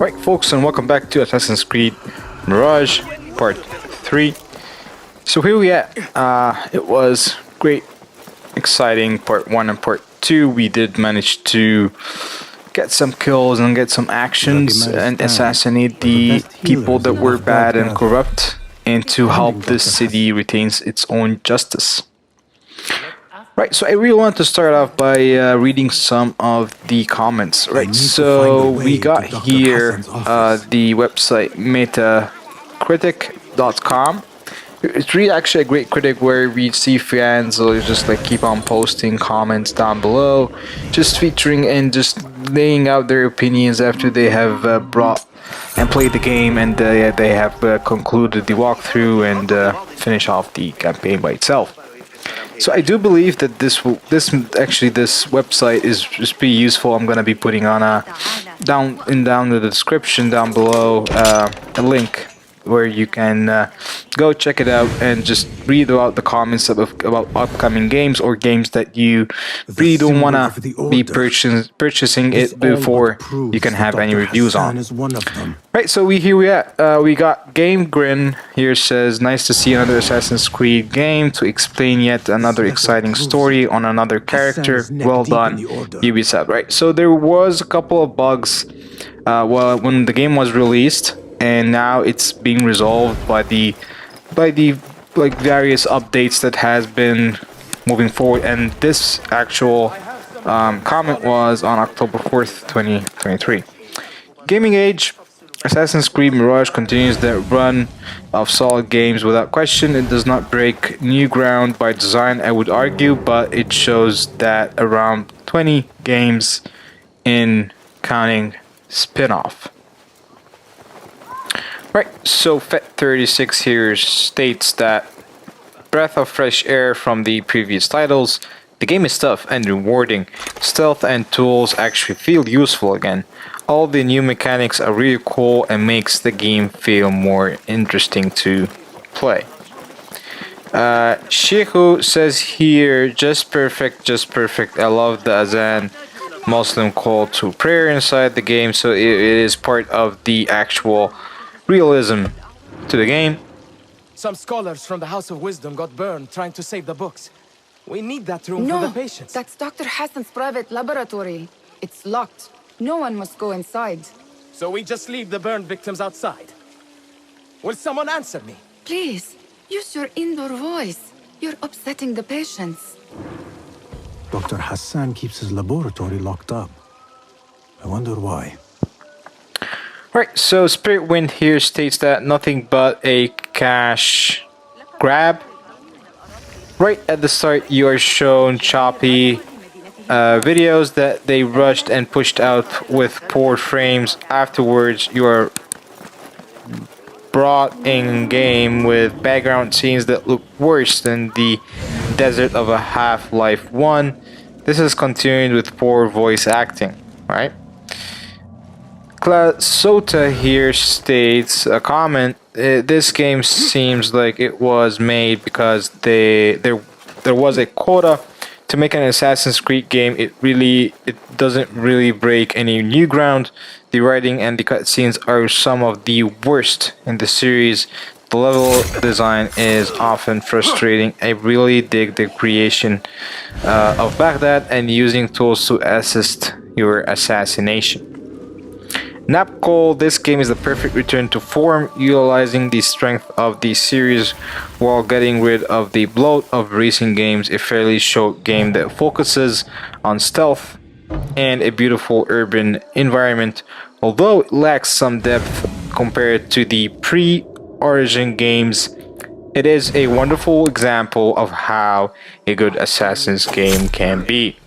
Right, folks, and welcome back to Assassin's Creed Mirage Part 3. So here we at. It was great, exciting Part 1 and Part 2. We did manage to get some kills and get some actions and assassinate the people that were bad and corrupt, and to help this city retains its own justice. Right, so I really want to start off by reading some of the comments. Right, so we got here the website metacritic.com. It's really actually a great critic where we see fans just like keep on posting comments down below, just featuring and just laying out their opinions after they have brought and played the game, and they have concluded the walkthrough and finish off the campaign by itself. So I do believe that this website is pretty useful. I'm gonna be putting on down in the description down below a link where you can go check it out and just read about the comments about upcoming games or games that you really don't want to be purchasing it before you can have any reviews on. Right, so we got Game Grin here says, nice to see another Assassin's Creed game to explain yet another exciting story on another character. Well done, Ubisoft. Right, so there was a couple of bugs when the game was released, and now it's being resolved by the various updates that has been moving forward. And this actual comment was on October 4th, 2023. Gaming Age, Assassin's Creed Mirage continues the run of solid games without question. It does not break new ground by design, I would argue, but it shows that around 20 games in counting spin-off. Right, so Fet36 here states that breath of fresh air from the previous titles. The game is tough and rewarding. Stealth and tools actually feel useful again. All the new mechanics are really cool and makes the game feel more interesting to play. Sheikhu says here, just perfect. I love the Azan Muslim call to prayer inside the game, so it is part of the actual realism to the game. Some scholars from the House of Wisdom got burned trying to save the books. We need that room for the patients. That's Dr. Hassan's private laboratory. It's locked. No one must go inside. So we just leave the burned victims outside. Will someone answer me? Please, use your indoor voice. You're upsetting the patients. Dr. Hassan keeps his laboratory locked up. I wonder why. Right, so Spirit Wind here states that nothing but a cash grab. Right at the start, you are shown choppy videos that they rushed and pushed out with poor frames. Afterwards, you are brought in game with background scenes that look worse than the desert of a Half-Life 1. This is continued with poor voice acting, right? Sota here states a comment. This game seems like it was made because there was a quota to make an Assassin's Creed game. It doesn't really break any new ground. The writing and the cutscenes are some of the worst in the series. The level design is often frustrating. I really dig the creation of Baghdad and using tools to assist your assassination. Napcol, this game is the perfect return to form, utilizing the strength of the series while getting rid of the bloat of racing games. A fairly short game that focuses on stealth and a beautiful urban environment, although it lacks some depth compared to the pre-Origin games. It is a wonderful example of how a good Assassin's game can be.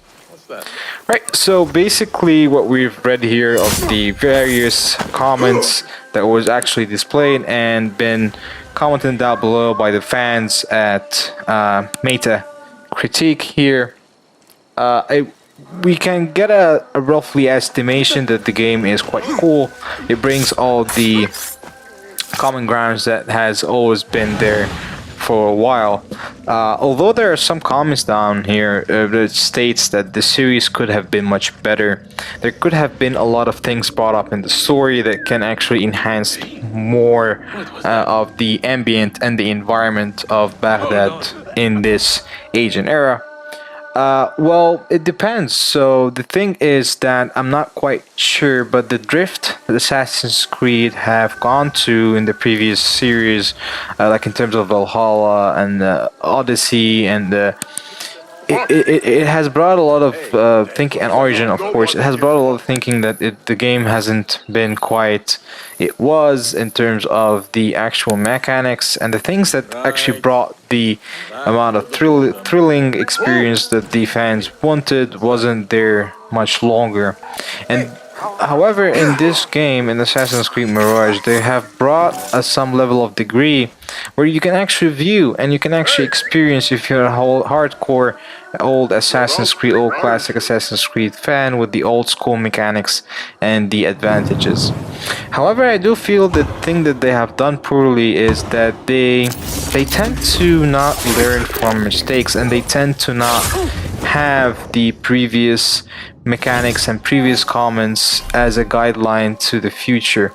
Right, so basically what we've read here of the various comments that was actually displayed and been commented down below by the fans at Meta Critique here, we can get a roughly estimation that the game is quite cool. It brings all the common grounds that has always been there for a while. Although there are some comments down here that states that the series could have been much better. There could have been a lot of things brought up in the story that can actually enhance more of the ambient and the environment of Baghdad in this age and era. Well, it depends. So the thing is that I'm not quite sure, but the drift that Assassin's Creed have gone to in the previous series, like in terms of Valhalla and Odyssey and it has brought a lot of thinking and Origin, of course. It has brought a lot of thinking that the game hasn't been quite it was in terms of the actual mechanics and the things that actually brought the amount of thrilling experience that the fans wanted wasn't there much longer. And however, in this game, in Assassin's Creed Mirage, they have brought some level of degree where you can actually view and you can actually experience if you're a whole hardcore old Assassin's Creed, old classic Assassin's Creed fan with the old school mechanics and the advantages. However, I do feel the thing that they have done poorly is that they tend to not learn from mistakes and they tend to not have the previous mechanics and previous comments as a guideline to the future.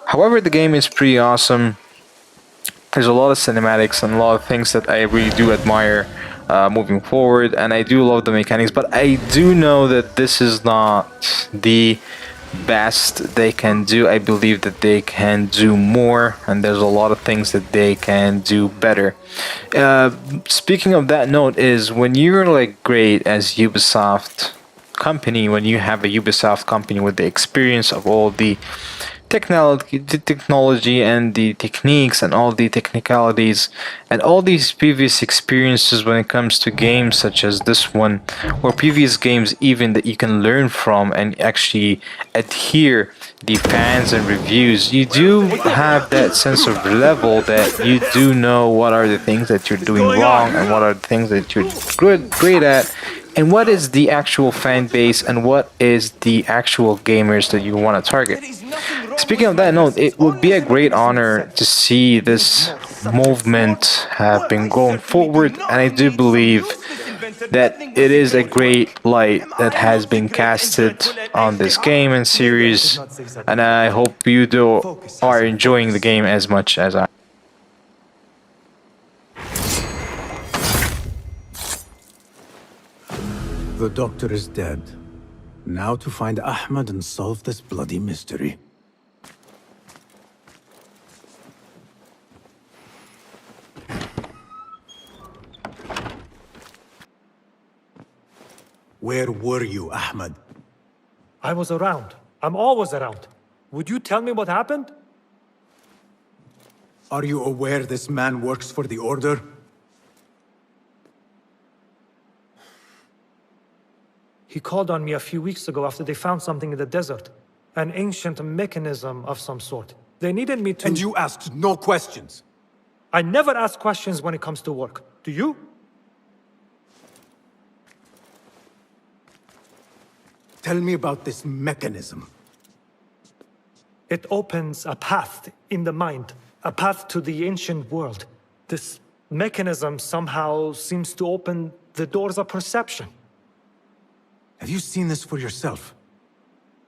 However, the game is pretty awesome. There's a lot of cinematics and a lot of things that I really do admire moving forward, and I do love the mechanics, but I do know that this is not the best they can do. I believe that they can do more, and there's a lot of things that they can do better. Speaking of that note, is when you're like great as Ubisoft company, when you have a Ubisoft company with the experience of all the technology and the techniques and all the technicalities and all these previous experiences when it comes to games such as this one or previous games even that you can learn from and actually adhere the fans and reviews, you do have that sense of level that you do know what are the things that you're doing wrong and what are the things that you're great at and what is the actual fan base and what is the actual gamers that you want to target. Speaking of that note, it would be a great honor to see this movement have been going forward, and I do believe that it is a great light that has been casted on this game and series, and I hope you are enjoying the game as much as I. The doctor is dead. Now to find Ahmed and solve this bloody mystery. Where were you, Ahmed? I was around. I'm always around. Would you tell me what happened? Are you aware this man works for the Order? He called on me a few weeks ago after they found something in the desert. An ancient mechanism of some sort. They needed me to... And you asked no questions? I never ask questions when it comes to work. Do you? Tell me about this mechanism. It opens a path in the mind. A path to the ancient world. This mechanism somehow seems to open the doors of perception. Have you seen this for yourself?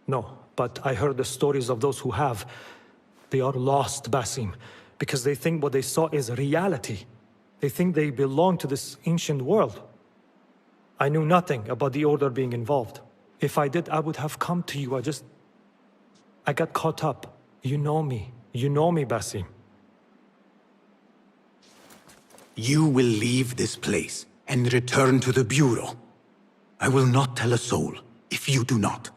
No, but I heard the stories of those who have. They are lost, Basim, because they think what they saw is reality. They think they belong to this ancient world. I knew nothing about the Order being involved. If I did, I would have come to you. I got caught up. You know me. You know me, Basim. You will leave this place and return to the Bureau. I will not tell a soul if you do not.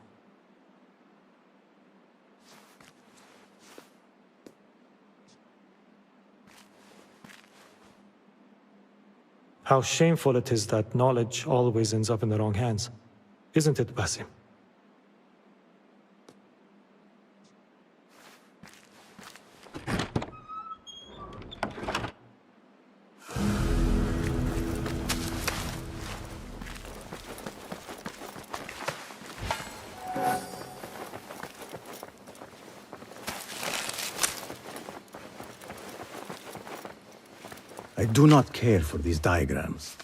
How shameful it is that knowledge always ends up in the wrong hands. Isn't it, Basim? I do not care for these diagrams.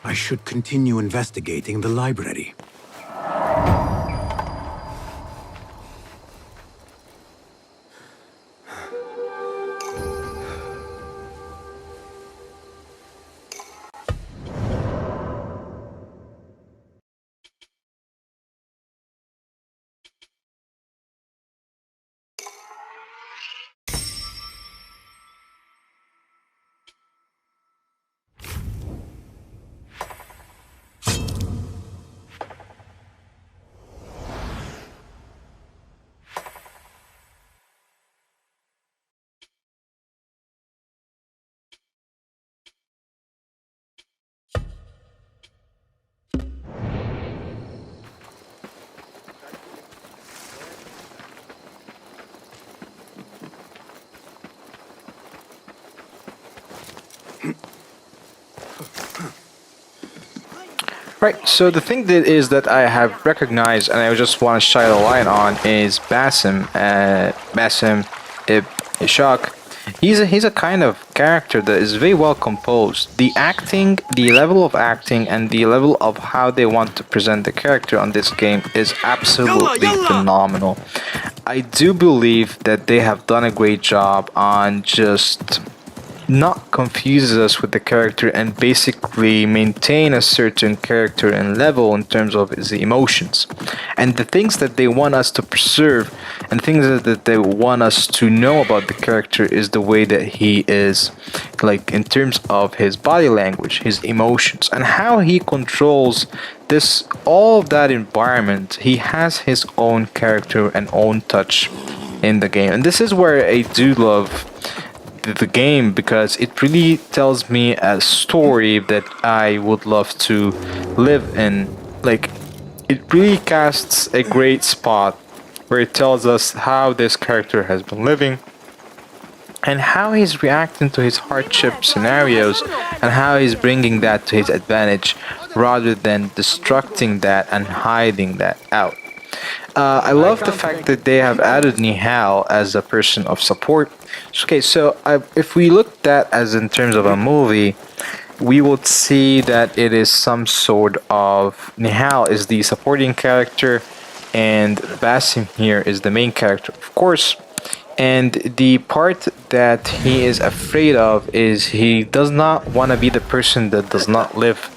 I should continue investigating the library. Right, so the thing that is that I have recognized and I just want to shine a light on is Basim Ishak. He's a kind of character that is very well composed. The acting, the level of acting, and the level of how they want to present the character on this game is absolutely phenomenal. I do believe that they have done a great job on just not confuses us with the character and basically maintain a certain character and level in terms of his emotions and the things that they want us to preserve and things that they want us to know about the character is the way that he is, like in terms of his body language, his emotions, and how he controls this all of that environment. He has his own character and own touch in the game, and this is where I do love the game, because it really tells me a story that I would love to live in. Like, it really casts a great spot where it tells us how this character has been living and how he's reacting to his hardship scenarios and how he's bringing that to his advantage rather than destructing that and hiding that out. I love the fact that they have added Nihal as a person of support. Okay, so if we look at as in terms of a movie, we would see that it is some sort of Nihal is the supporting character, and Basim here is the main character, of course. And the part that he is afraid of is he does not want to be the person that does not live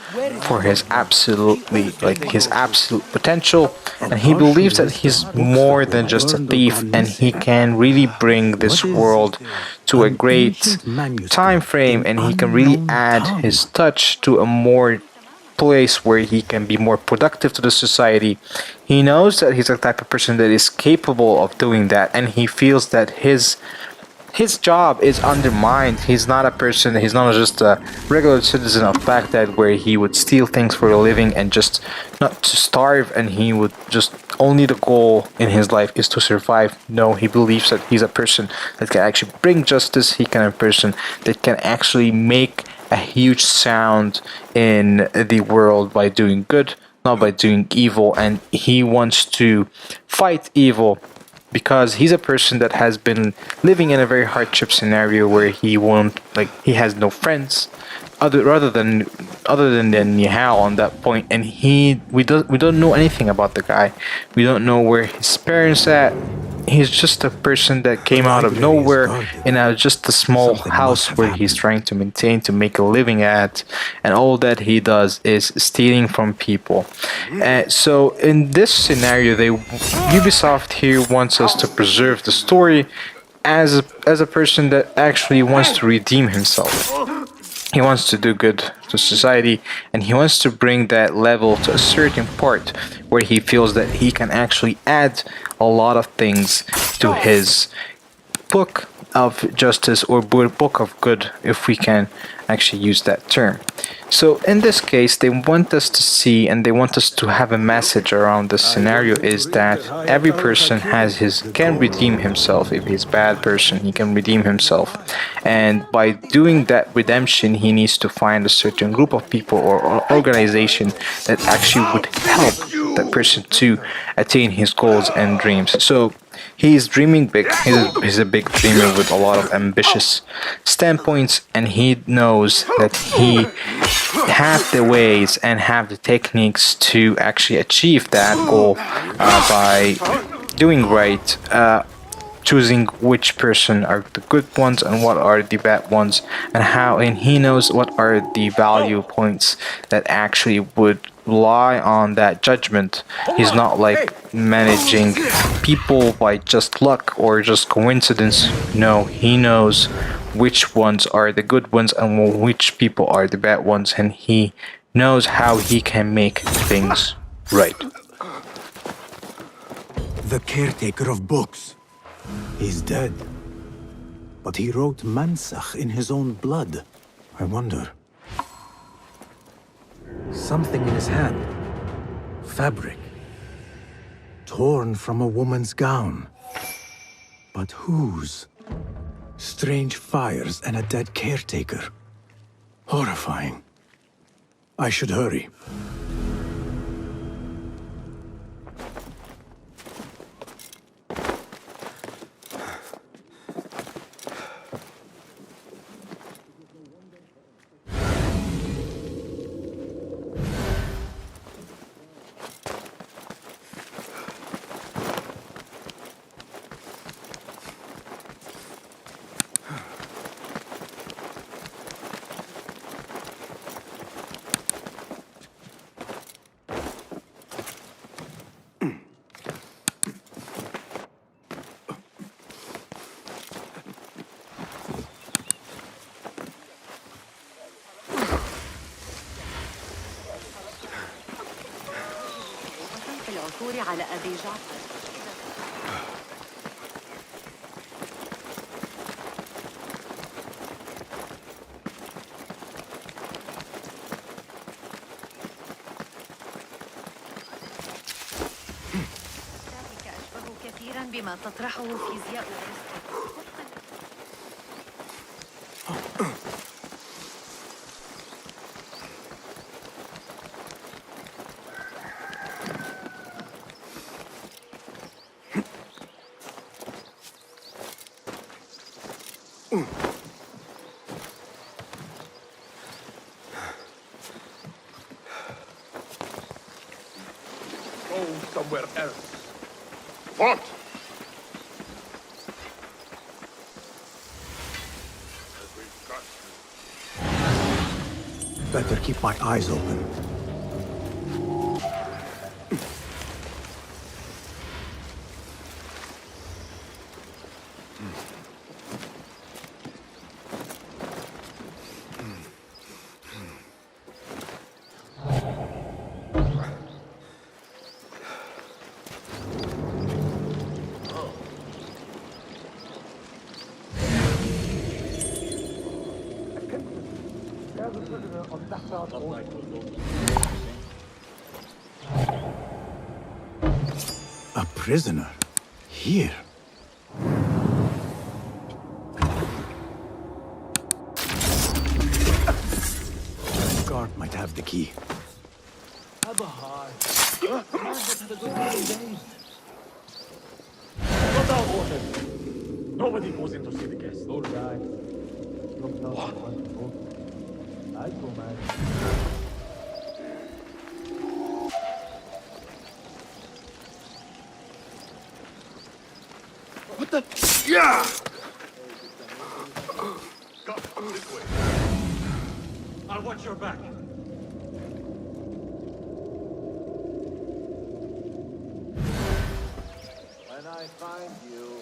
for his absolutely, like his absolute potential, and he believes that he's more than just a thief and he can really bring this world to a great time frame, and he can really add his touch to a more place where he can be more productive to the society. He knows that he's the type of person that is capable of doing that, and he feels that his job is undermined. He's not a person, he's not just a regular citizen of Baghdad where he would steal things for a living and just not to starve, and he would just only the goal in his life is to survive. No, he believes that he's a person that can actually bring justice. He can be a person that can actually make a huge sound in the world by doing good, not by doing evil, and he wants to fight evil because he's a person that has been living in a very hardship scenario where he won't, like, he has no friends other than Nihal on that point, and we don't know anything about the guy. We don't know where his parents at. He's just a person that came out of nowhere in just a small house where he's trying to maintain to make a living at, and all that he does is stealing from people. So in this scenario, Ubisoft here wants us to preserve the story as a person that actually wants to redeem himself. He wants to do good to society, and he wants to bring that level to a certain part where he feels that he can actually add a lot of things to his book of justice or book of good, if we can actually use that term. So in this case, they want us to see and they want us to have a message around this scenario is that every person has can redeem himself. If he's a bad person, he can redeem himself. And by doing that redemption, he needs to find a certain group of people or organization that actually would help that person to attain his goals and dreams. So he is dreaming big. He's a big dreamer with a lot of ambitious standpoints, and he knows that he have the ways and have the techniques to actually achieve that goal by doing right, choosing which person are the good ones and what are the bad ones, and he knows what are the value points that actually would lie on that judgment. He's not like managing people by just luck or just coincidence. No, he knows which ones are the good ones and which people are the bad ones, and he knows how he can make things right. The caretaker of books. He's dead. But he wrote Mansach in his own blood. I wonder. Something in his hand. Fabric. Torn from a woman's gown. But whose? Strange fires and a dead caretaker. Horrifying. I should hurry. العثور على أبي جعفر. ذلك أشبه كثيرا بما تطرحه فيزياء الرزق. Somewhere else. What? Better keep my eyes open. A prisoner? Here? The guard might have the key. Nobody goes in to see the guests. All right. I go, man. What the? Yeah! I'll watch your back. When I find you.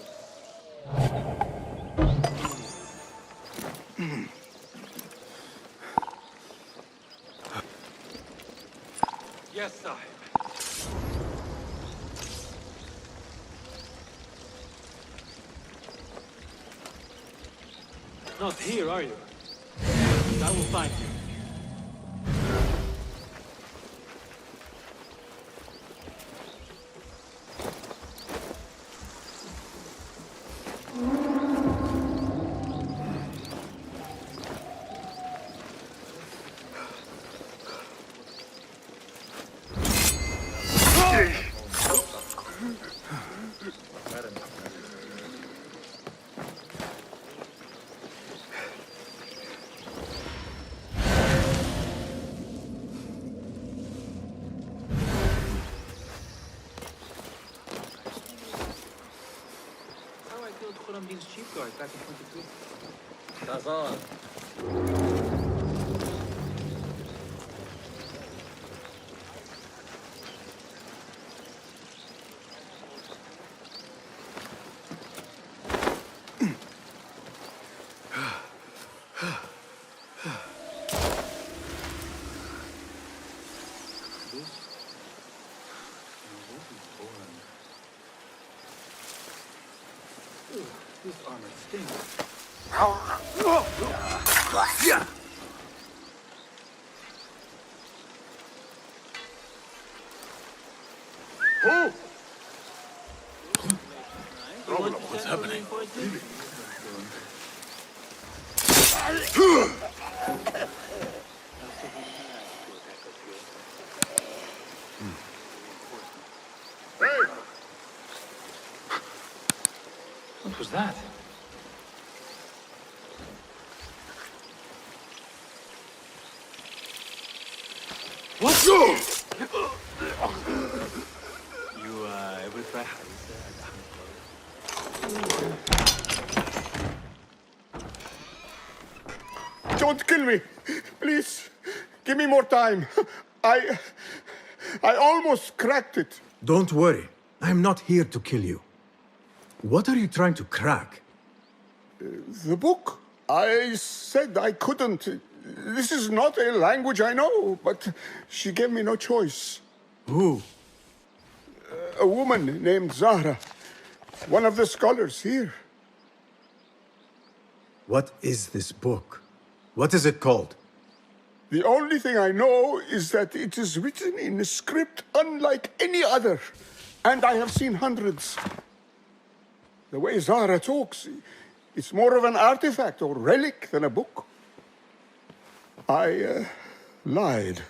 Yes, sir. Not here, are you? I will find you. of these cheap guys back in 23. That's all. This armor stinks. What's happening? What was that? Let's go! You ever try Don't kill me! Please, give me more time. I almost cracked it. Don't worry. I'm not here to kill you. What are you trying to crack? The book. I said I couldn't. This is not a language I know, but she gave me no choice. Who? A woman named Zahra. One of the scholars here. What is this book? What is it called? The only thing I know is that it is written in a script unlike any other. And I have seen hundreds. The way Zahra talks, it's more of an artifact or relic than a book. I lied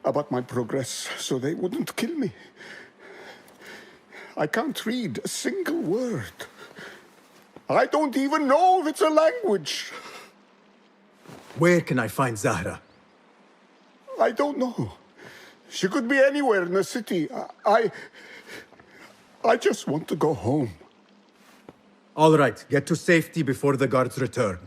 about my progress so they wouldn't kill me. I can't read a single word. I don't even know if it's a language. Where can I find Zahra? I don't know. She could be anywhere in the city. I just want to go home. All right, get to safety before the guards return.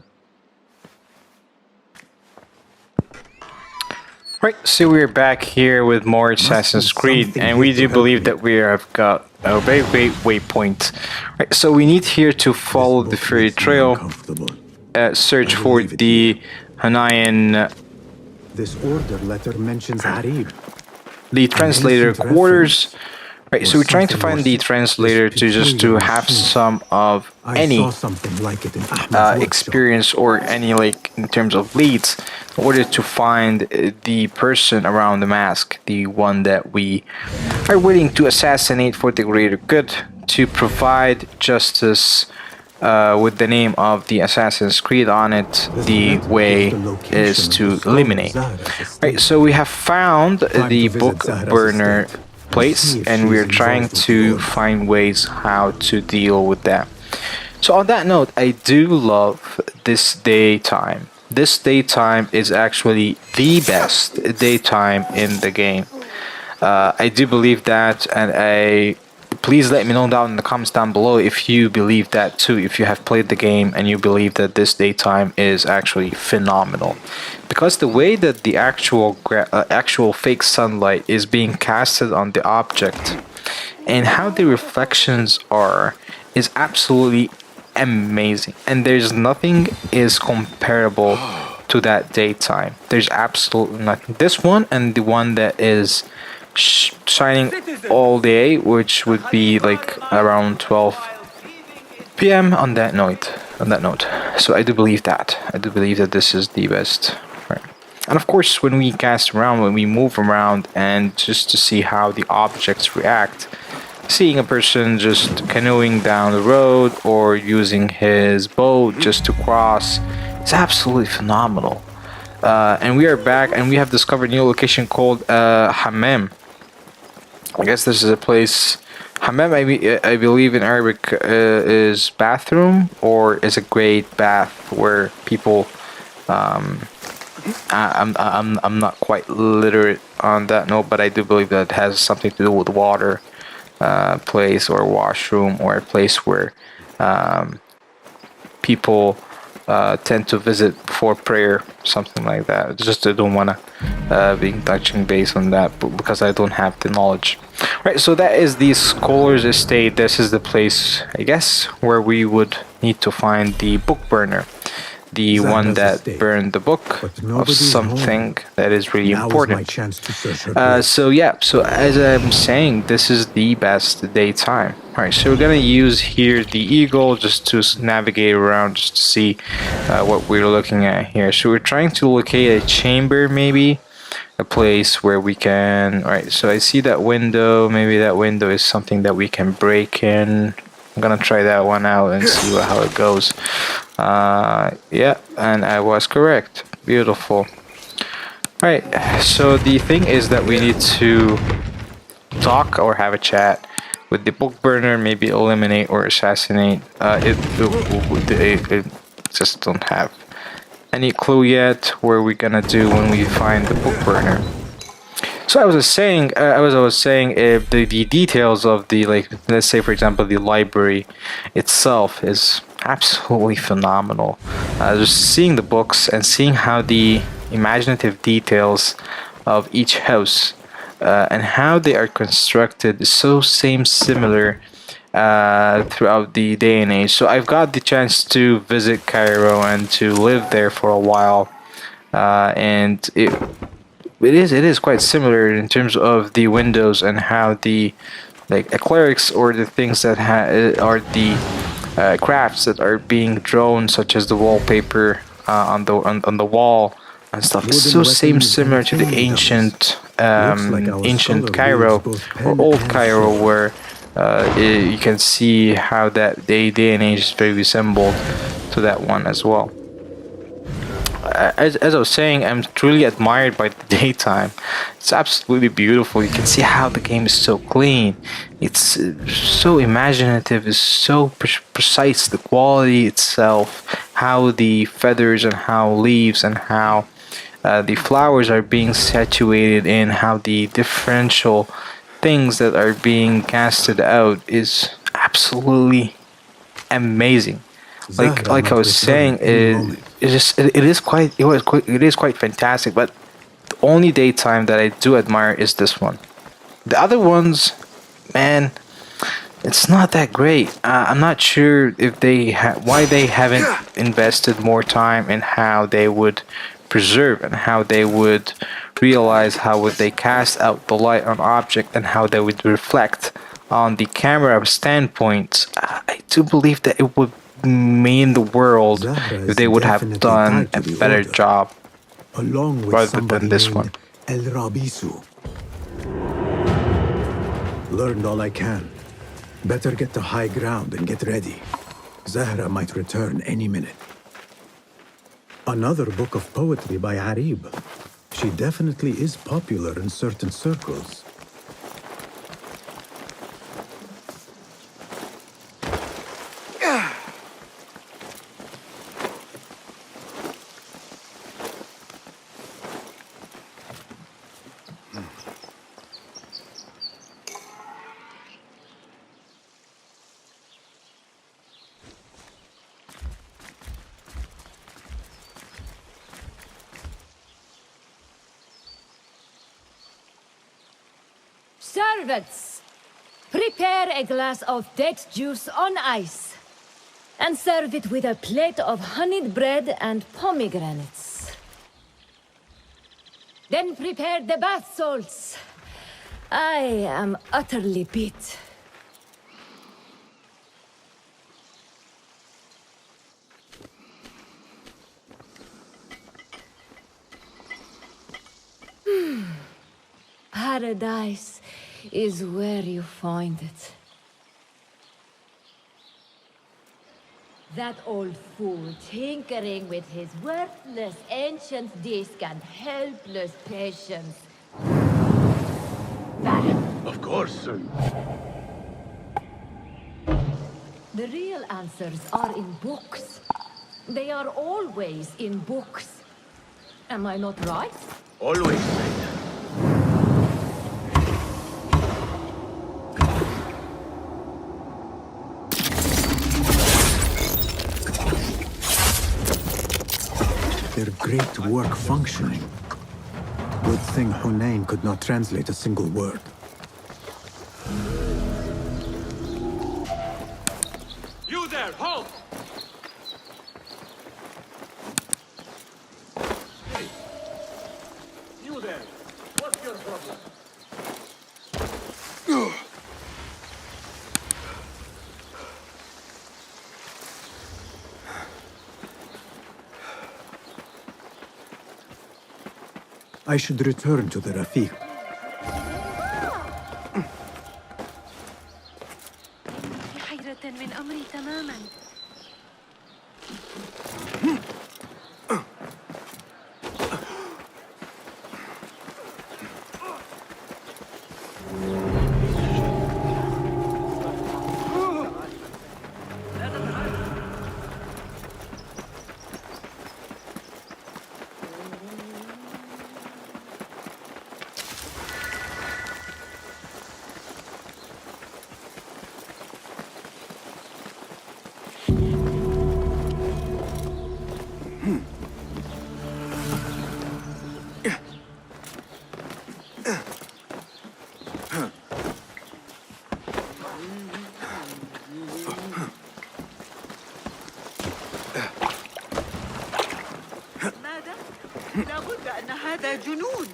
Right, so we're back here with more Assassin's Creed, and we do believe that we have got a very great waypoint. Right, so we need here to follow the fairy trail, search for the Hanayan, This order letter mentions Harib. the translator quarters. Right, so we're trying to find the translator to have some of any experience or any, like, in terms of leads, in order to find the person around the mask, the one that we are willing to assassinate for the greater good, to provide justice with the name of the Assassin's Creed on it. The way is to eliminate. Right, so we have found the book burner place, and we're trying to find ways how to deal with that. So on that note, I do love this daytime. This daytime is actually the best daytime in the game. I do believe that, and please let me know down in the comments down below if you believe that too, if you have played the game and you believe that this daytime is actually phenomenal. Because the way that the actual fake sunlight is being casted on the object and how the reflections are is absolutely amazing. And there's nothing is comparable to that daytime. There's absolutely nothing. This one and the one that is shining all day, which would be like around 12 p.m. on that note. So I do believe that. I do believe that this is the best. Right. And of course, when we cast around, when we move around, and just to see how the objects react, seeing a person just canoeing down the road or using his boat just to cross is absolutely phenomenal. And we are back, and we have discovered a new location called Hammam. I guess this is a place. Hammam, I believe in Arabic, is bathroom, or is a great bath where people. I'm not quite literate on that note, but I do believe that it has something to do with water, place or washroom, or a place where people tend to visit before prayer, something like that. Just I don't want to be touching base on that, but because I don't have the knowledge. Right, so that is the Scholar's Estate. This is the place, I guess, where we would need to find the book burner. The one that burned the book of something that is really important. So yeah, so as I'm saying, this is the best daytime. Alright, so we're gonna use here the eagle just to navigate around, just to see what we're looking at here. So we're trying to locate a chamber, maybe a place where we can. Alright, so I see that window. Maybe that window is something that we can break in. I'm gonna try that one out and see how it goes. Yeah, and I was correct. Beautiful. Alright, so the thing is that we need to talk or have a chat with the book burner, maybe eliminate or assassinate. It just don't have any clue yet where we're gonna do when we find the book burner. So I was saying, the details of the, like, let's say for example the library itself is absolutely phenomenal. Just seeing the books and seeing how the imaginative details of each house and how they are constructed is so similar throughout the day and age. So I've got the chance to visit Cairo and to live there for a while, and it is quite similar in terms of the windows and how the, like, clerics or the things that are the crafts that are being drawn, such as the wallpaper on the wall and stuff. It's so similar to the ancient Cairo or old Cairo, where you can see how that day and age is very resembled to that one as well. As I was saying, I'm truly admired by the daytime. It's absolutely beautiful. You can see how the game is so clean. It's so imaginative. It's so precise. The quality itself, how the feathers and how leaves and how the flowers are being situated in, how the differential things that are being casted out is absolutely amazing. Like I was saying, it is quite fantastic. But the only daytime that I do admire is this one. The other ones, man, it's not that great. I'm not sure if why they haven't invested more time in how they would preserve and how they would realize how would they cast out the light on object and how they would reflect on the camera standpoint. I do believe that it would mean the world if they would have done a better job rather than this one. El Rabisu. Learned all I can. Better get to high ground and get ready. Zahra might return any minute. Another book of poetry by Arib. She definitely is popular in certain circles. Servants, prepare a glass of date juice on ice and serve it with a plate of honeyed bread and pomegranates. Then prepare the bath salts. I am utterly beat. Paradise is where you find it. That old fool tinkering with his worthless ancient disc and helpless patience. Of course, sir. The real answers are in books. They are always in books. Am I not right? Always right. great work functioning. Good thing Hunain could not translate a single word. You there, halt! Hey, you there. What's your problem? I should return to the Rafiq. في حيرة من أمري تماما. ماذا؟ لابد أن هذا جنون.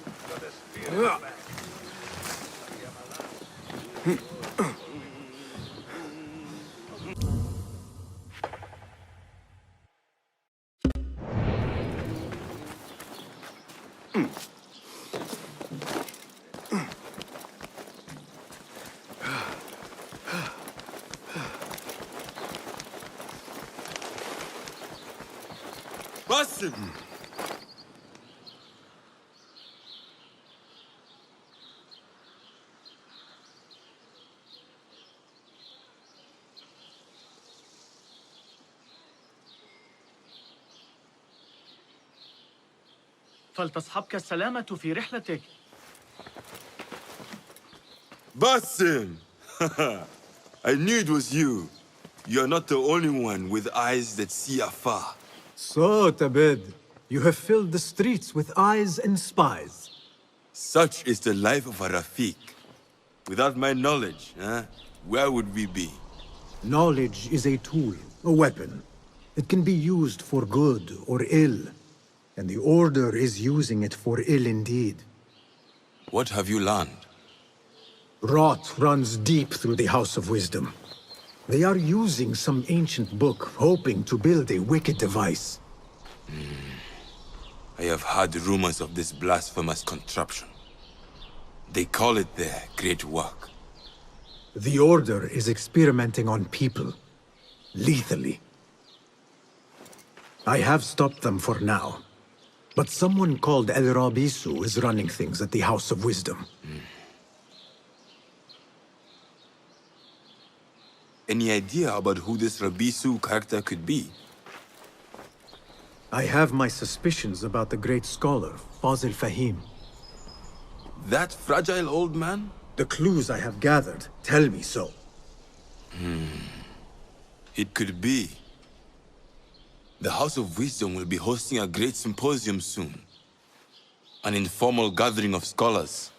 باسم! فلتصحبك السلامة في رحلتك. Basim! I knew it was you. You're not the only one with eyes that see afar. So, Tabid, you have filled the streets with eyes and spies. Such is the life of a Rafiq. Without my knowledge, where would we be? Knowledge is a tool, a weapon. It can be used for good or ill. And the Order is using it for ill indeed. What have you learned? Rot runs deep through the House of Wisdom. They are using some ancient book, hoping to build a wicked device. I have heard rumors of this blasphemous contraption. They call it their great work. The Order is experimenting on people. Lethally. I have stopped them for now. But someone called El Rabisu is running things at the House of Wisdom. Any idea about who this Rabisu character could be? I have my suspicions about the great scholar, Fazil Fahim. That fragile old man? The clues I have gathered tell me so. It could be. The House of Wisdom will be hosting a great symposium soon. An informal gathering of scholars.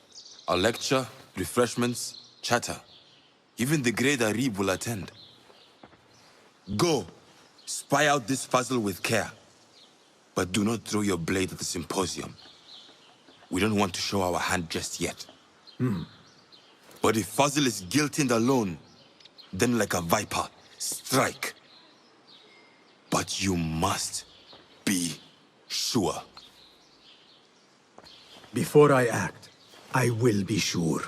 A lecture, refreshments, chatter. Even the great Arib will attend. Go, spy out this puzzle with care. But do not throw your blade at the symposium. We don't want to show our hand just yet. But if Fazil is guilty and alone, then like a viper, strike. But you must be sure. Before I act, I will be sure.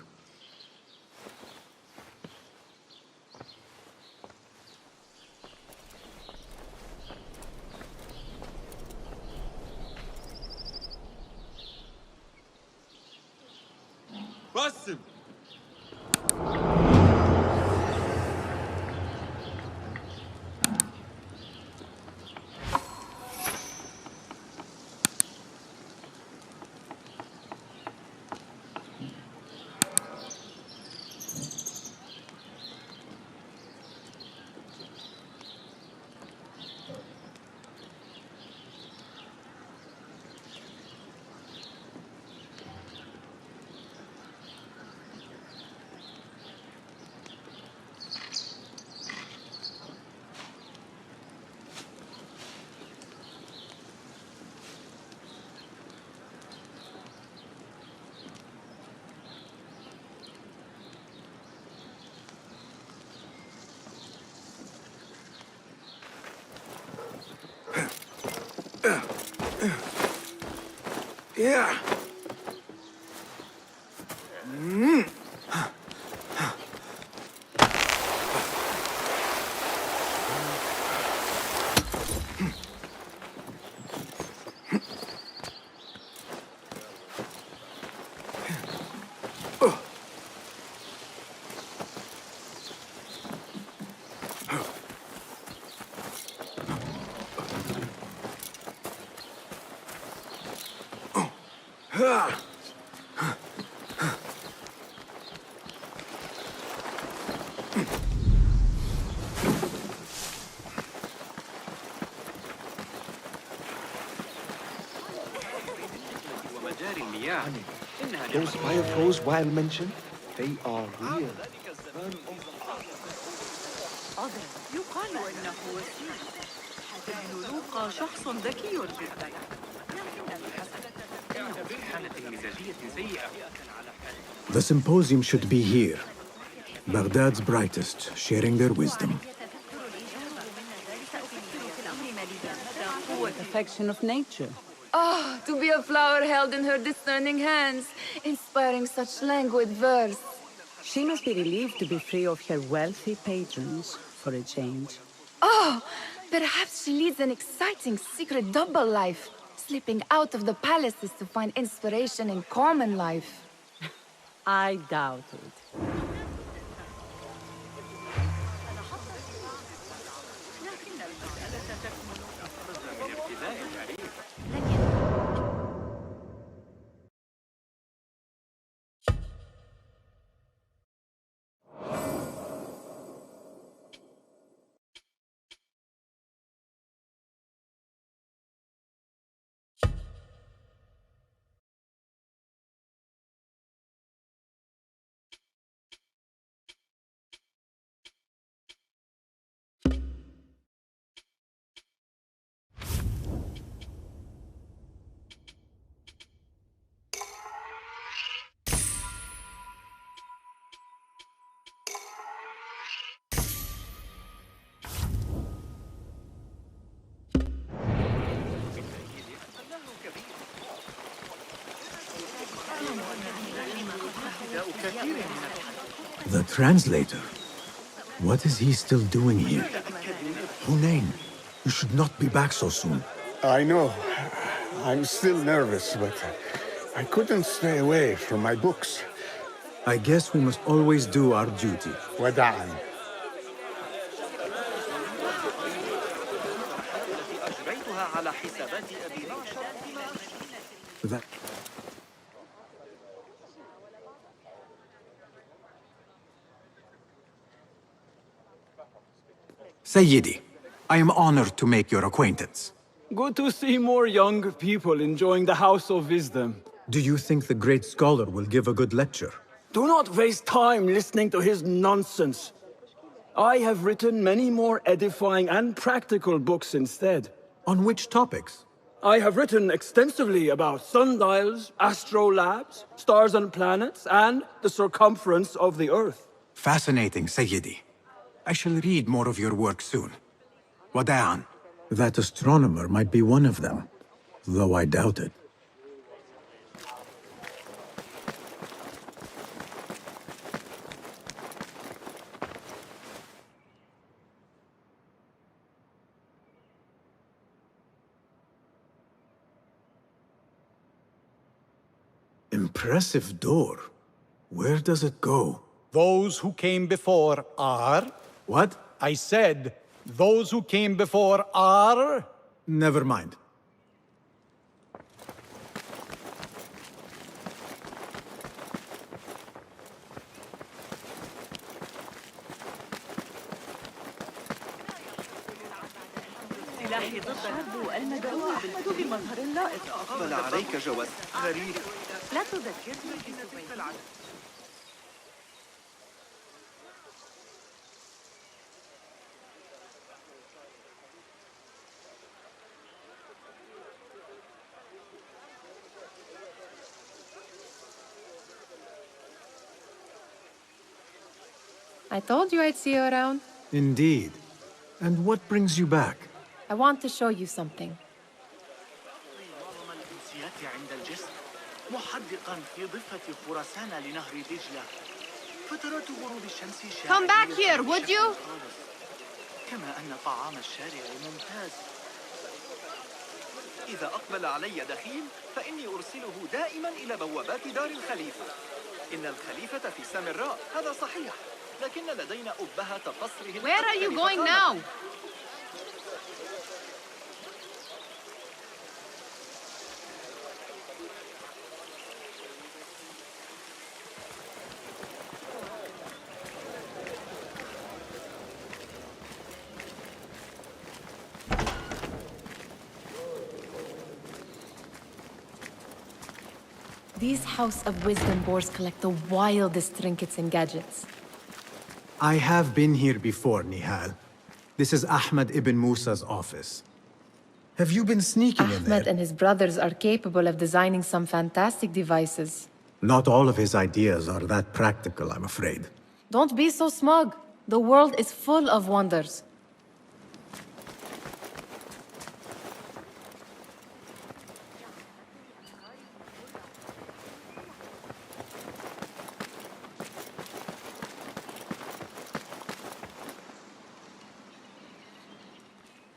Basim! Yeah. Those bioflows Weil mentioned, they are real. يقال إنه وسيم. ابن لوقا شخص ذكي جدا. إنه في حالة مزاجية سيئة. The symposium should be here. Baghdad's brightest, sharing their wisdom. Perfection of nature. Oh, to be a flower held in her discerning hands, inspiring such languid verse. She must be relieved to be free of her wealthy patrons, for a change. Oh, perhaps she leads an exciting secret double life, slipping out of the palaces to find inspiration in common life. I doubt it. The translator? What is he still doing here? Hunain, you should not be back so soon. I know. I'm still nervous, but I couldn't stay away from my books. I guess we must always do our duty. وداعاً. That... Sayyidi, I am honored to make your acquaintance. Good to see more young people enjoying the House of Wisdom. Do you think the great scholar will give a good lecture? Do not waste time listening to his nonsense. I have written many more edifying and practical books instead. On which topics? I have written extensively about sundials, astrolabes, stars and planets, and the circumference of the Earth. Fascinating, Sayyidi. I shall read more of your work soon. Wada'an. That astronomer might be one of them, though I doubt it. Impressive door. Where does it go? Those who came before are... What? I said, those who came before are... Never mind. سلاحي ضد المدعو أحمد بمظهر لائق. أقبل عليك جواد غريب. لا تذكرني بسبيل. I told you I'd see you around. Indeed. And what brings you back? I want to show you something. عند الجسر محدقا في ضفة خراسان لنهر دجلة. فترات غروب الشمس Come back شاعرية here, would بشكل you? خالص. كما أن طعام الشارع ممتاز. إذا أقبل علي دخيل فإني أرسله دائما إلى بوابات دار الخليفة. إن الخليفة في سامراء، هذا صحيح، لكن لدينا أبهة قصره. Where are you going now? These House of Wisdom boars collect the wildest trinkets and gadgets. I have been here before, Nihal. This is Ahmed ibn Musa's office. Have you been sneaking in there? Ahmed and his brothers are capable of designing some fantastic devices. Not all of his ideas are that practical, I'm afraid. Don't be so smug. The world is full of wonders.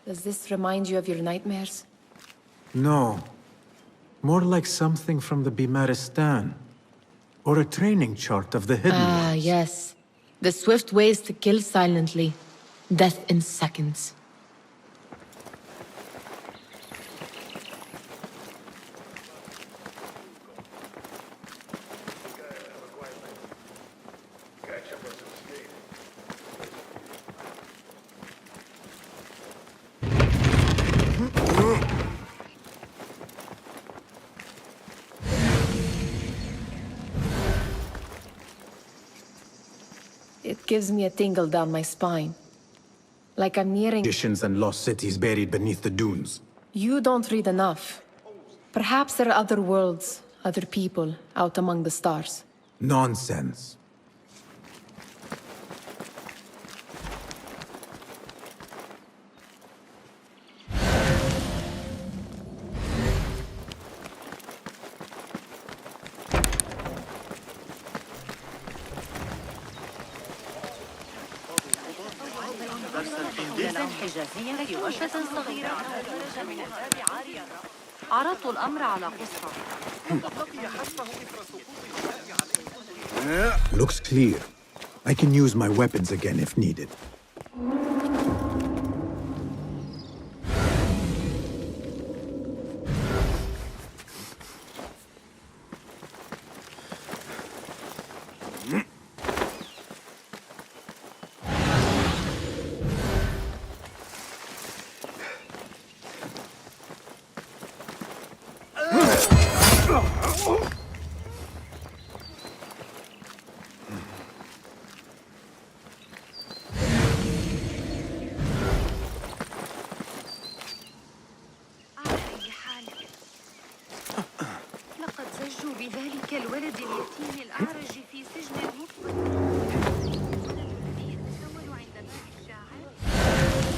Does this remind you of your nightmares? No. More like something from the Bimaristan. Or a training chart of the hidden Ah, ones. yes. The swift ways to kill silently. Death in seconds. It gives me a tingle down my spine. Like I'm nearing... Traditions and lost cities buried beneath the dunes. You don't read enough. Perhaps there are other worlds, other people, out among the stars. Nonsense. حجازية في غشة صغيرة. عرضت الأمر على قصة. Looks clear. I can use my weapons again if needed. لقد زجوا بذلك الولد اليتيم الأعرج في سجن المفرط. يتسول عند باب الشاعر.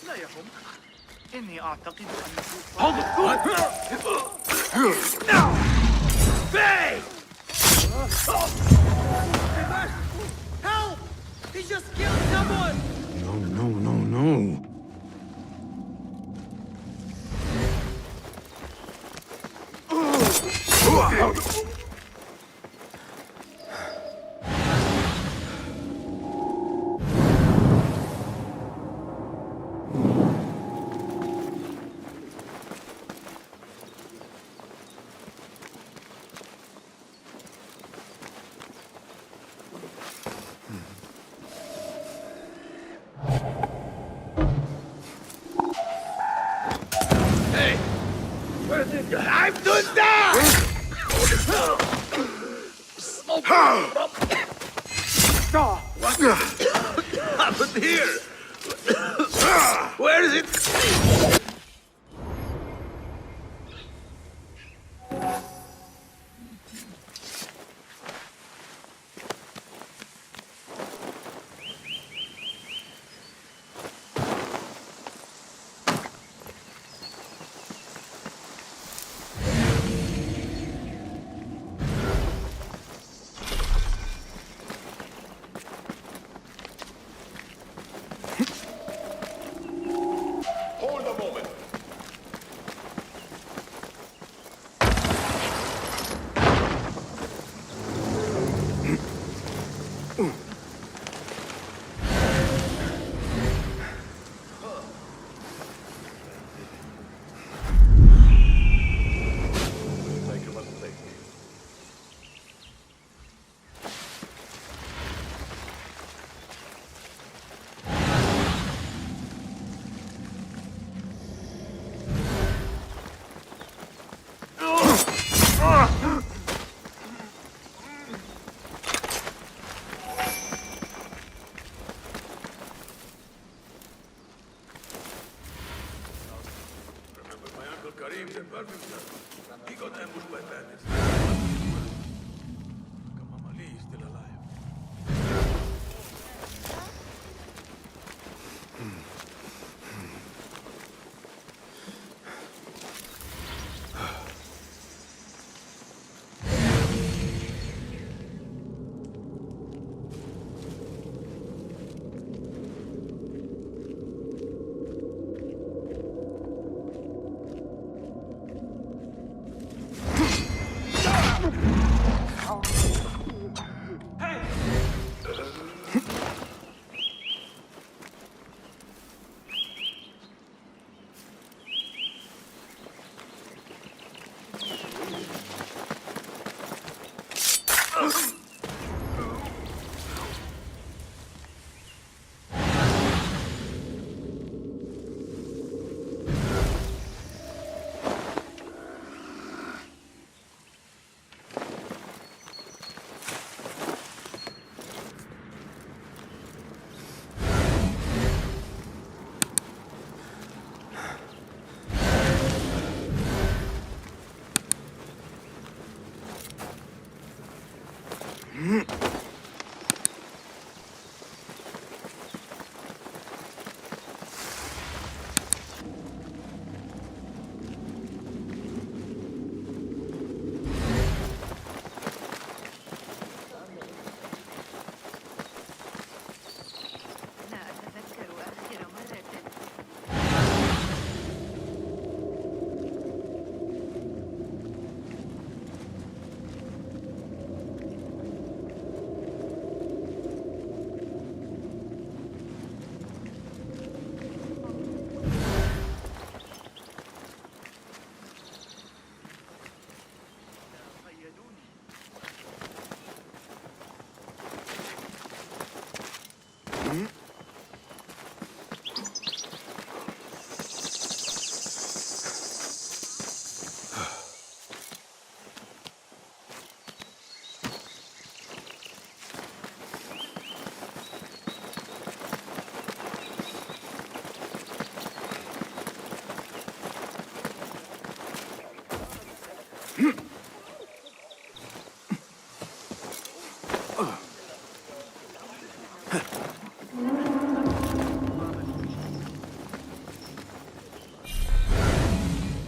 لا يهم. إني أعتقد أنه Help! He just killed someone! No. I'm doing that! What happened here? Where is it? perfect, sir. He got ambushed by bandits. Come on, Ali is still alive.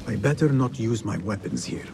I better not use my weapons here.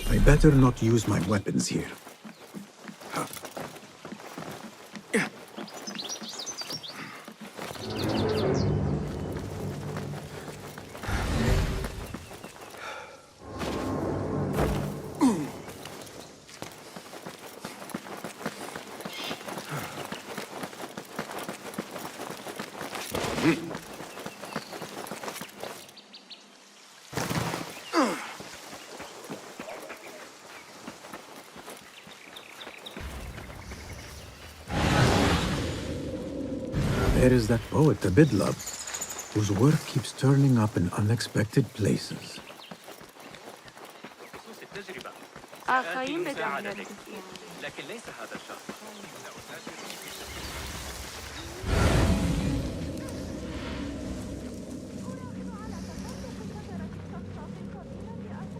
I better not use my weapons here. There is that poet, the Bidlub, whose work keeps turning up in unexpected places. آخرين بدأوا لكن ليس هذا الشخص.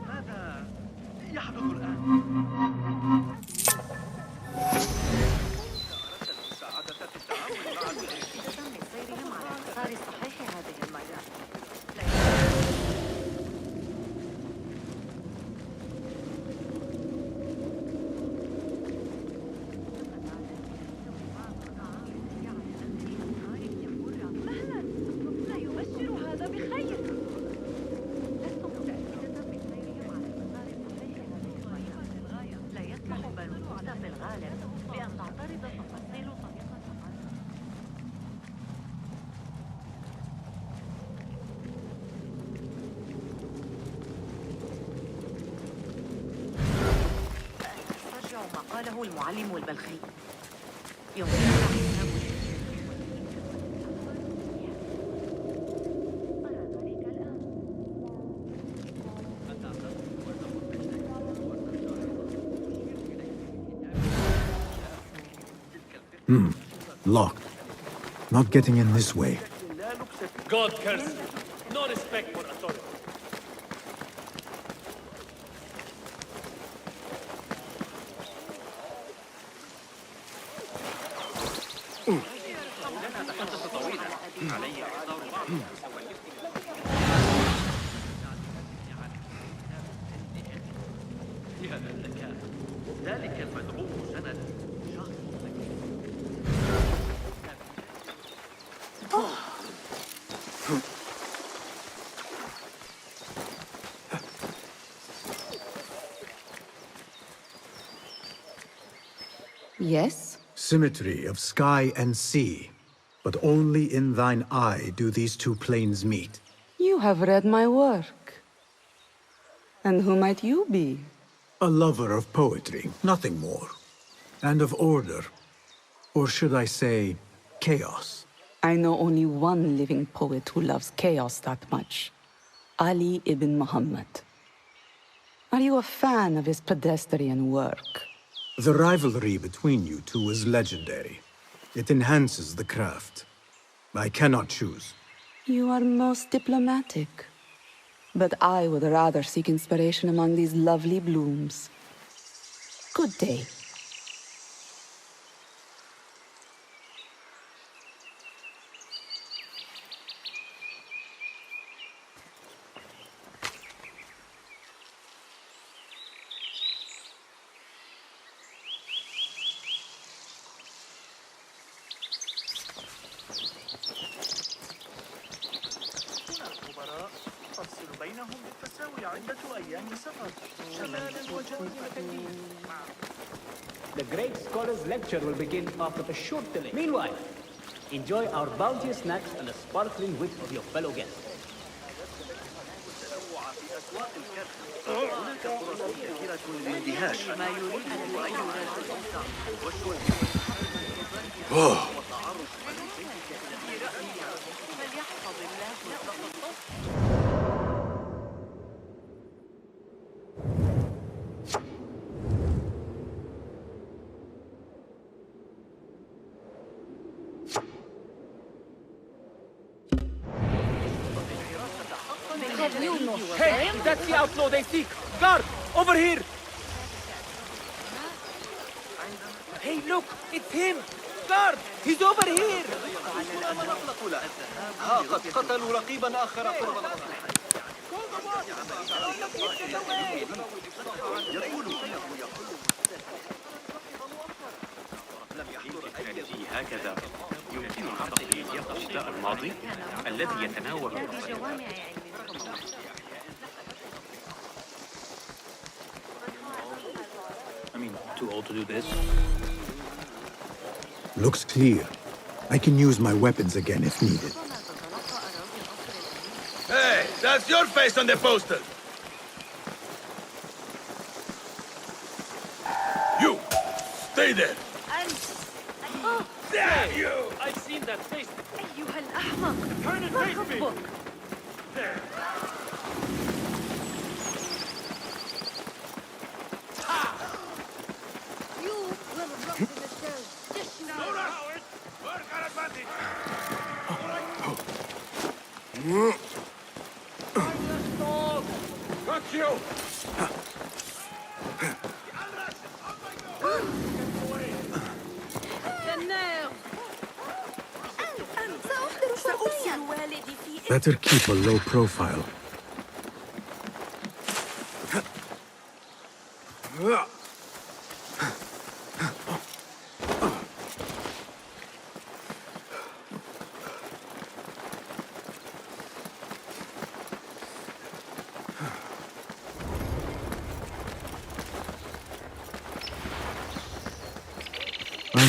ماذا يحدث الآن؟ هذا في الغالب بأن تعترض تفاصيل طريقة عمل. استرجع ما قاله المعلم البلخي. يمكننا حسابه. Locked. Not getting in this way. God curse you. No respect for authority. ذلك المدعو سند Yes? Symmetry of sky and sea. But only in thine eye do these two planes meet. You have read my work. And who might you be? A lover of poetry, nothing more. And of order. Or should I say, chaos. I know only one living poet who loves chaos that much. Ali ibn Muhammad. Are you a fan of his pedestrian work? The rivalry between you two is legendary. It enhances the craft. I cannot choose. You are most diplomatic. But I would rather seek inspiration among these lovely blooms. Good day. بينهم بالتساوي عدة أيام سفر شمالا وجنوبا. The great scholars' lecture will begin after a short delay. Meanwhile, enjoy our bounteous snacks and the sparkling wit of your fellow guests. هناك فرص كثيرة للاندهاش. ما يريد أن Hey, that's the outlaw they seek! Guard! Over here! Hey, look! It's him! Guard! He's over here! ها قد قتلوا رقيبا آخر قرب هكذا يمكننا تقليد الأشياء الماضي الذي يتناول I mean, too old to do this. Looks clear. I can use my weapons again if needed. Hey, that's your face on the poster! You! Stay there! Damn you! I've seen that face. أيها الأحمق. Turn and face me! There. You will rot in the cell. Slow down, Howard! Work our advantage! Got you! Better keep a low profile.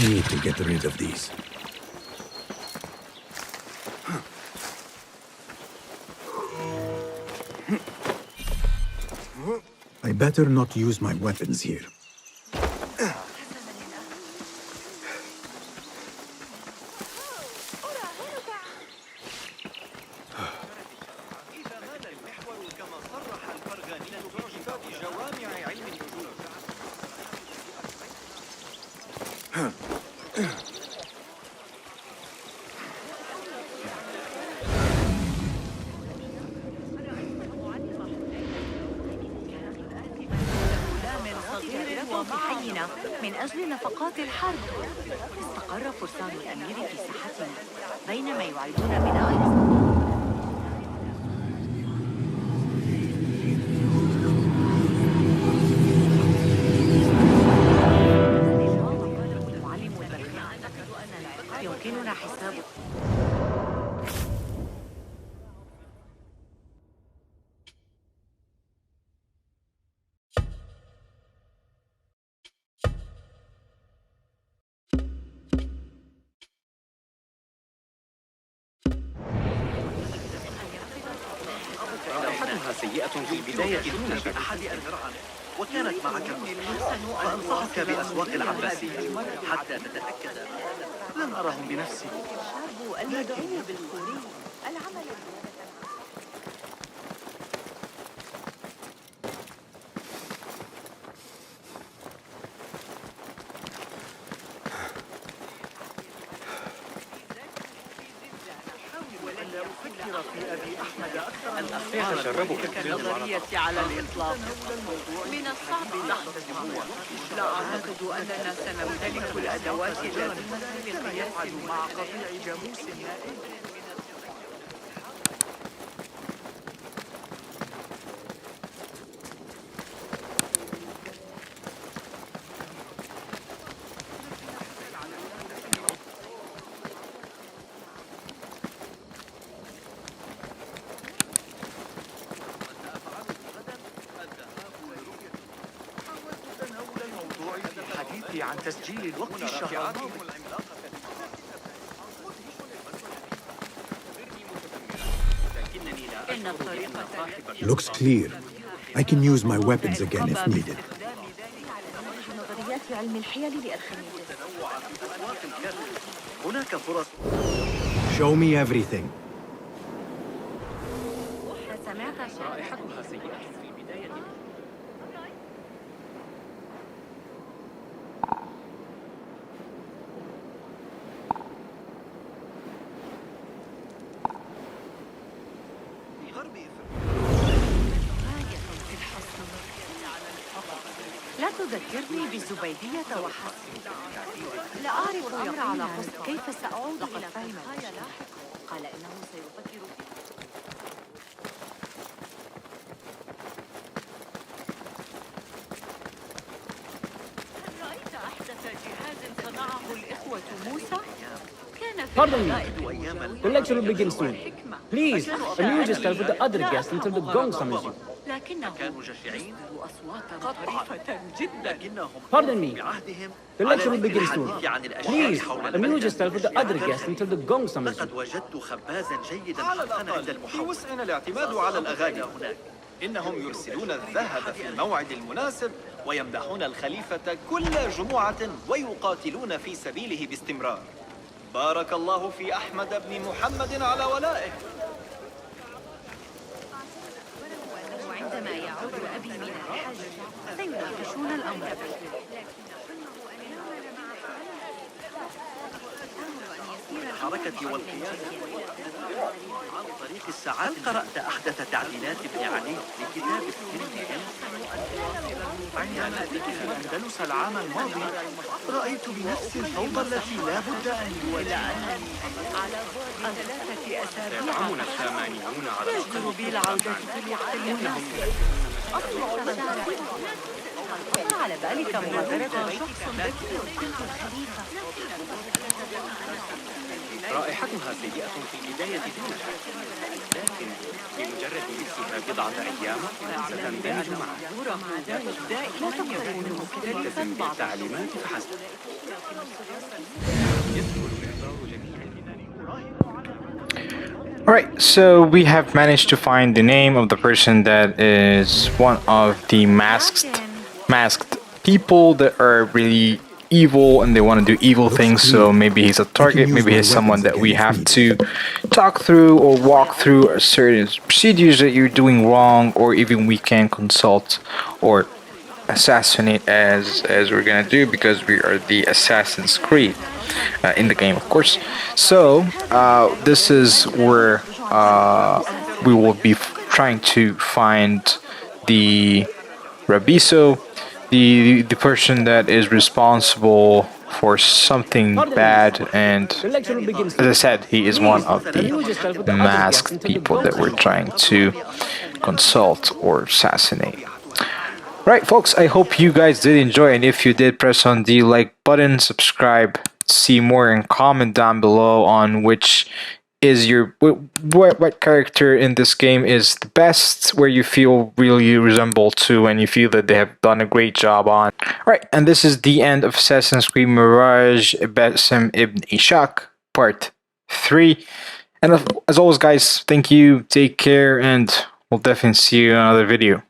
need to get rid of these. I better not use my weapons here. من أجل نفقات الحرب. استقر فرسان الأمير في ساحتنا بينما يعيدون بناء معلم البركان يمكننا حسابه. رائحتها سيئة في البداية دون بأحد أن عنه، وكانت معك فأنصحك بأسواق العباسية حتى تتأكد. لم أرهم بنفسي. المدعو بالخوري العمل كالنظرية على الإطلاق. من الصعب لحظة. لا أعتقد أننا سنمتلك الأدوات اللازمة للقياس مع قطيع جاموس نائم. عن تسجيل الوقت الشهري. Looks clear. I can use my weapons again if needed. نظريات علم الحيل لأرخميدس. هناك فرص. Show me everything. سمعت رائحتها سيئة في البداية. لا تذكرني بالزبيدية وحسب. لا أعرف الأمر على قصد كيف سأعود إلى فايمة لاحقا. قال إنه سيفكر هل رأيت أحدث جهاز صنعه الإخوة موسى؟ Pardon me. The lecture will begin soon. Please, amuse yourself with the other guests until the gong summons you. كانوا جشعين خطيفة جدا. Pardon me. The lecture will begin soon. Please, amuse yourself with the other guests until the gong summons you. لقد وجدت خبازا جيدا حقا عند المحول. بوسعنا الاعتماد على الأغاني هناك. إنهم يرسلون الذهب في الموعد المناسب ويمدحون الخليفة كل جمعة ويقاتلون في سبيله باستمرار. بارك الله في أحمد بن محمد على ولائه. وعندما يعود أبي من الحج سيناقشون الأمر. الحركة والقيادة عن طريق الساعات. هل قرأت أحدث تعديلات ابن علي لكتاب السن؟ عندما كنت في الأندلس العام الماضي رأيت بنفسي الفوضى التي لا بد أن يولى أنني على بعد 3 أسابيع يدعمون الثمانيون على يجدر بي العودة في الوقت المناسب. أطلع على بالك مغادرة شخص ذكي يمكن الخليفة. رائحتها سيئة في البداية دون شك، لكن بمجرد لبسها بضعة أيام ستندمج معك. دائما يكون مختلفا التزم بالتعليمات فحسب. Alright, so we have managed to find the name of the person that is one of the masked people that are really evil and they want to do evil things. So maybe he's a target, maybe he's someone that we have to talk through or walk through certain procedures that you're doing wrong, or even we can consult or assassinate as we're gonna do, because we are the Assassin's Creed in the game, of course. So this is where we will be trying to find the Rabiso, the person that is responsible for something bad, and as I said, he is one of the masked people that we're trying to consult or assassinate. Right, folks, I hope you guys did enjoy, and if you did, press on the like button, subscribe, see more, and comment down below on which is your what character in this game is the best, where you feel really resemble to and you feel that they have done a great job on. Right, and this is the end of Assassin's Creed Mirage Basim Ibn Ishaq Part 3. And as always, guys, thank you, take care, and we'll definitely see you in another video.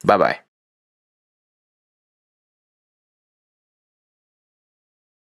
Bye bye.